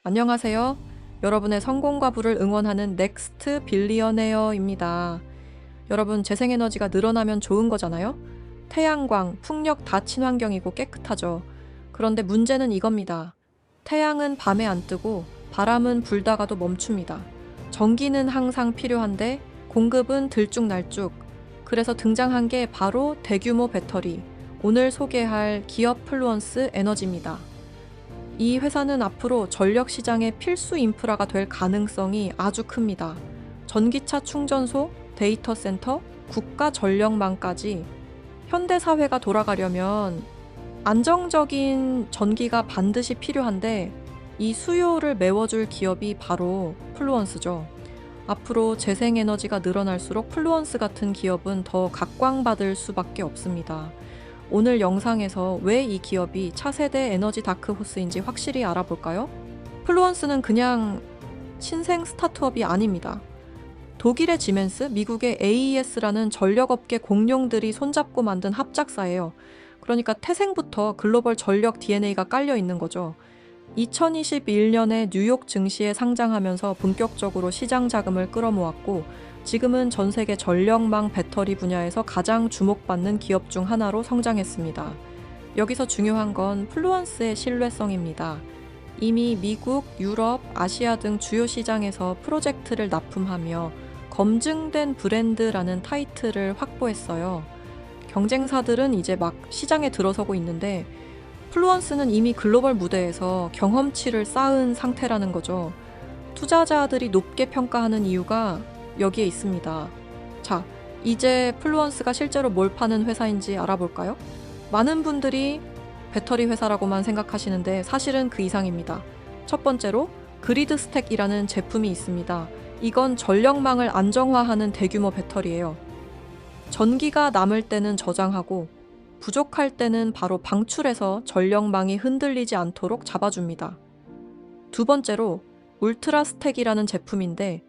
안녕하세요. 여러분의 성공과 부를 응원하는 넥스트 빌리어네어입니다. 여러분, 재생에너지가 늘어나면 좋은 거잖아요? 태양광, 풍력 다 친환경이고 깨끗하죠. 그런데 문제는 이겁니다. 태양은 밤에 안 뜨고 바람은 불다가도 멈춥니다. 전기는 항상 필요한데 공급은 들쭉날쭉. 그래서 등장한 게 바로 대규모 배터리. 오늘 소개할 기업 플루언스 에너지입니다. 이 회사는 앞으로 전력 시장의 필수 인프라가 될 가능성이 아주 큽니다. 전기차 충전소, 데이터 센터, 국가 전력망까지 현대 사회가 돌아가려면 안정적인 전기가 반드시 필요한데 이 수요를 메워줄 기업이 바로 플루언스죠. 앞으로 재생에너지가 늘어날수록 플루언스 같은 기업은 더 각광받을 수밖에 없습니다. 오늘 영상에서 왜 이 기업이 차세대 에너지 다크호스인지 확실히 알아볼까요? 플루언스는 그냥 신생 스타트업이 아닙니다. 독일의 지멘스, 미국의 AES라는 전력업계 공룡들이 손잡고 만든 합작사예요. 그러니까 태생부터 글로벌 전력 DNA가 깔려 있는 거죠. 2021년에 뉴욕 증시에 상장하면서 본격적으로 시장 자금을 끌어모았고 지금은 전 세계 전력망 배터리 분야에서 가장 주목받는 기업 중 하나로 성장했습니다. 여기서 중요한 건 플루언스의 신뢰성입니다. 이미 미국, 유럽, 아시아 등 주요 시장에서 프로젝트를 납품하며 검증된 브랜드라는 타이틀을 확보했어요. 경쟁사들은 이제 막 시장에 들어서고 있는데 플루언스는 이미 글로벌 무대에서 경험치를 쌓은 상태라는 거죠. 투자자들이 높게 평가하는 이유가 여기에 있습니다. 자, 이제 플루언스가 실제로 뭘 파는 회사인지 알아볼까요? 많은 분들이 배터리 회사라고만 생각하시는데 사실은 그 이상입니다. 첫 번째로 그리드 스택이라는 제품이 있습니다. 이건 전력망을 안정화하는 대규모 배터리예요. 전기가 남을 때는 저장하고 부족할 때는 바로 방출해서 전력망이 흔들리지 않도록 잡아줍니다. 두 번째로 울트라 스택이라는 제품인데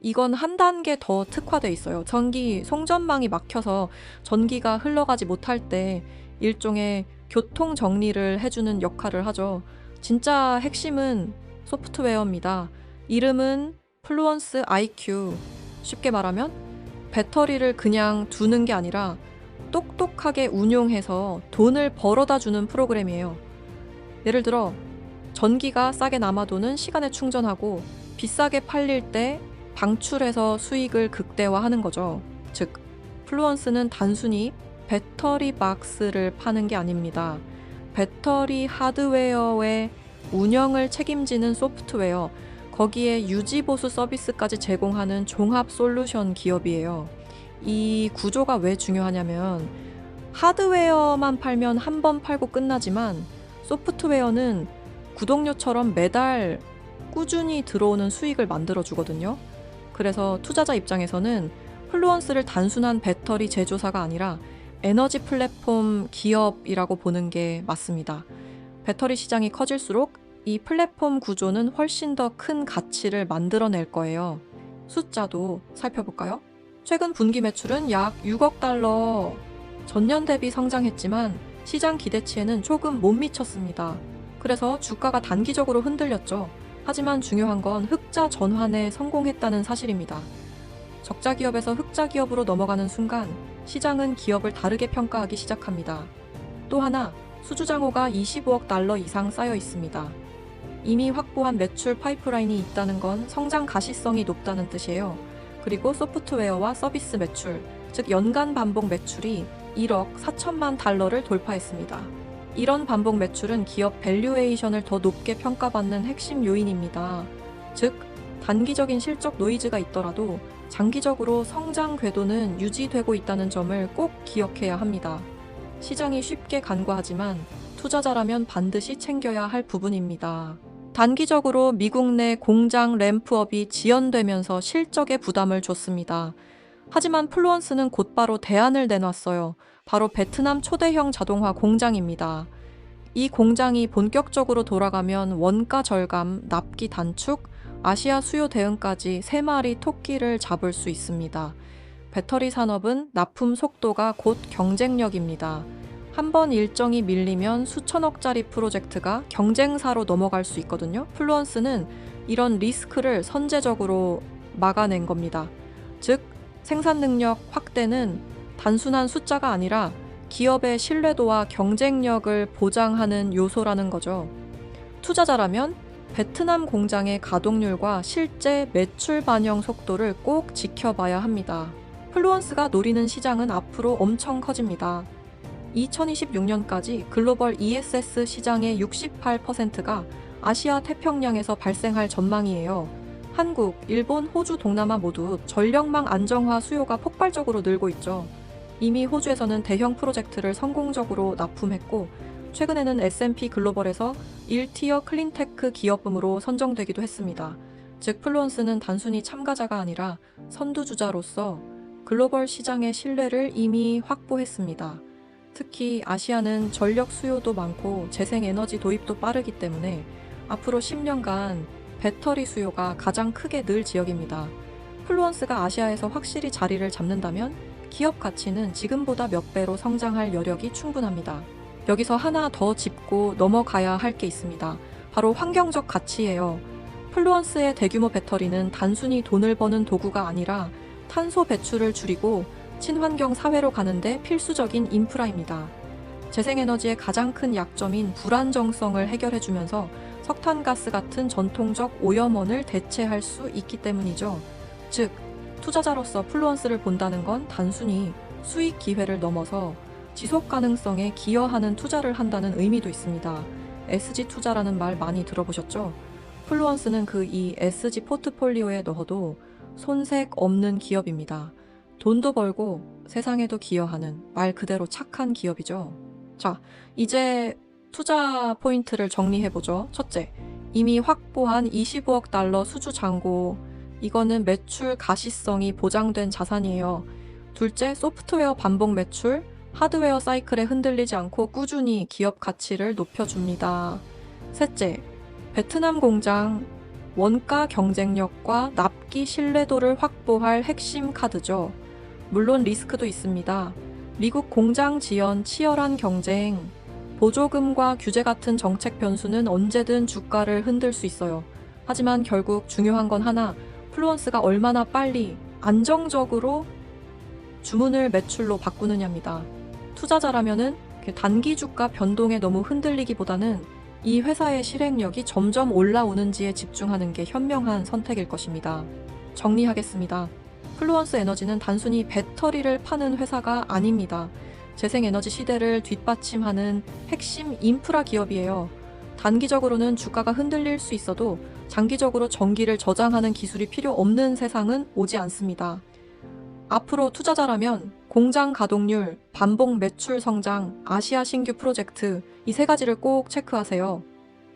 이건 한 단계 더 특화돼 있어요. 전기 송전망이 막혀서 전기가 흘러가지 못할 때 일종의 교통 정리를 해주는 역할을 하죠. 진짜 핵심은 소프트웨어입니다. 이름은 플루언스 IQ. 쉽게 말하면 배터리를 그냥 두는 게 아니라 똑똑하게 운용해서 돈을 벌어다 주는 프로그램이에요. 예를 들어 전기가 싸게 남아도는 시간에 충전하고 비싸게 팔릴 때 방출해서 수익을 극대화하는 거죠. 즉, 플루언스는 단순히 배터리 박스를 파는 게 아닙니다. 배터리 하드웨어의 운영을 책임지는 소프트웨어, 거기에 유지보수 서비스까지 제공하는 종합 솔루션 기업이에요. 이 구조가 왜 중요하냐면 하드웨어만 팔면 한 번 팔고 끝나지만 소프트웨어는 구독료처럼 매달 꾸준히 들어오는 수익을 만들어주거든요. 그래서 투자자 입장에서는 플루언스를 단순한 배터리 제조사가 아니라 에너지 플랫폼 기업이라고 보는 게 맞습니다. 배터리 시장이 커질수록 이 플랫폼 구조는 훨씬 더 큰 가치를 만들어낼 거예요. 숫자도 살펴볼까요? 최근 분기 매출은 약 6억 달러, 전년 대비 성장했지만 시장 기대치에는 조금 못 미쳤습니다. 그래서 주가가 단기적으로 흔들렸죠. 하지만 중요한 건 흑자 전환에 성공했다는 사실입니다. 적자 기업에서 흑자 기업으로 넘어가는 순간 시장은 기업을 다르게 평가하기 시작합니다. 또 하나, 수주장호가 25억 달러 이상 쌓여 있습니다. 이미 확보한 매출 파이프라인이 있다는 건 성장 가시성이 높다는 뜻이에요. 그리고 소프트웨어와 서비스 매출, 즉 연간 반복 매출이 1억 4천만 달러를 돌파했습니다. 이런 반복 매출은 기업 밸류에이션을 더 높게 평가받는 핵심 요인입니다. 즉, 단기적인 실적 노이즈가 있더라도 장기적으로 성장 궤도는 유지되고 있다는 점을 꼭 기억해야 합니다. 시장이 쉽게 간과하지만 투자자라면 반드시 챙겨야 할 부분입니다. 단기적으로 미국 내 공장 램프업이 지연되면서 실적에 부담을 줬습니다. 하지만 플루언스는 곧바로 대안을 내놨어요. 바로 베트남 초대형 자동화 공장입니다. 이 공장이 본격적으로 돌아가면 원가 절감, 납기 단축, 아시아 수요 대응까지 3마리 토끼를 잡을 수 있습니다. 배터리 산업은 납품 속도가 곧 경쟁력입니다. 한 번 일정이 밀리면 수천억짜리 프로젝트가 경쟁사로 넘어갈 수 있거든요. 플루언스는 이런 리스크를 선제적으로 막아낸 겁니다. 즉, 생산 능력 확대는 단순한 숫자가 아니라 기업의 신뢰도와 경쟁력을 보장하는 요소라는 거죠. 투자자라면 베트남 공장의 가동률과 실제 매출 반영 속도를 꼭 지켜봐야 합니다. 플루언스가 노리는 시장은 앞으로 엄청 커집니다. 2026년까지 글로벌 ESS 시장의 68%가 아시아 태평양에서 발생할 전망이에요. 한국, 일본, 호주, 동남아 모두 전력망 안정화 수요가 폭발적으로 늘고 있죠. 이미 호주에서는 대형 프로젝트를 성공적으로 납품했고, 최근에는 S&P 글로벌에서 1티어 클린테크 기업음으로 선정되기도 했습니다. 즉, 플루언스는 단순히 참가자가 아니라 선두주자로서 글로벌 시장의 신뢰를 이미 확보했습니다. 특히 아시아는 전력 수요도 많고 재생에너지 도입도 빠르기 때문에 앞으로 10년간 배터리 수요가 가장 크게 늘 지역입니다. 플루언스가 아시아에서 확실히 자리를 잡는다면 기업 가치는 지금보다 몇 배로 성장할 여력이 충분합니다. 여기서 하나 더 짚고 넘어가야 할 게 있습니다. 바로 환경적 가치예요. 플루언스의 대규모 배터리는 단순히 돈을 버는 도구가 아니라 탄소 배출을 줄이고 친환경 사회로 가는데 필수적인 인프라입니다. 재생에너지의 가장 큰 약점인 불안정성을 해결해주면서 석탄가스 같은 전통적 오염원을 대체할 수 있기 때문이죠. 즉, 투자자로서 플루언스를 본다는 건 단순히 수익 기회를 넘어서 지속 가능성에 기여하는 투자를 한다는 의미도 있습니다. SG 투자라는 말 많이 들어보셨죠? 플루언스는 이 SG 포트폴리오에 넣어도 손색 없는 기업입니다. 돈도 벌고 세상에도 기여하는 말 그대로 착한 기업이죠. 자, 이제 투자 포인트를 정리해보죠. 첫째, 이미 확보한 25억 달러 수주 잔고. 이거는 매출 가시성이 보장된 자산이에요. 둘째, 소프트웨어 반복 매출. 하드웨어 사이클에 흔들리지 않고 꾸준히 기업 가치를 높여줍니다. 셋째, 베트남 공장. 원가 경쟁력과 납기 신뢰도를 확보할 핵심 카드죠. 물론 리스크도 있습니다. 미국 공장 지연, 치열한 경쟁, 보조금과 규제 같은 정책 변수는 언제든 주가를 흔들 수 있어요. 하지만 결국 중요한 건 하나, 플루언스가 얼마나 빨리 안정적으로 주문을 매출로 바꾸느냐입니다. 투자자라면은 단기 주가 변동에 너무 흔들리기보다는 이 회사의 실행력이 점점 올라오는지에 집중하는 게 현명한 선택일 것입니다. 정리하겠습니다. 플루언스 에너지는 단순히 배터리를 파는 회사가 아닙니다. 재생에너지 시대를 뒷받침하는 핵심 인프라 기업이에요. 단기적으로는 주가가 흔들릴 수 있어도 장기적으로 전기를 저장하는 기술이 필요 없는 세상은 오지 않습니다. 앞으로 투자자라면 공장 가동률, 반복 매출 성장, 아시아 신규 프로젝트 이 세 가지를 꼭 체크하세요.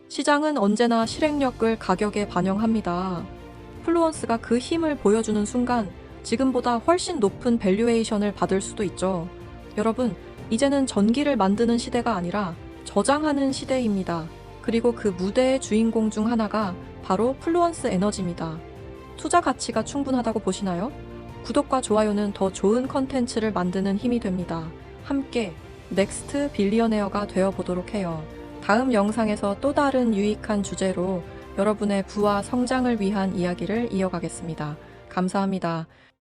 시장은 언제나 실행력을 가격에 반영합니다. 플루언스가 그 힘을 보여주는 순간 지금보다 훨씬 높은 밸류에이션을 받을 수도 있죠. 여러분, 이제는 전기를 만드는 시대가 아니라 저장하는 시대입니다. 그리고 그 무대의 주인공 중 하나가 바로 플루언스 에너지입니다. 투자 가치가 충분하다고 보시나요? 구독과 좋아요는 더 좋은 컨텐츠를 만드는 힘이 됩니다. 함께 넥스트 빌리어네어가 되어보도록 해요. 다음 영상에서 또 다른 유익한 주제로 여러분의 부와 성장을 위한 이야기를 이어가겠습니다. 감사합니다.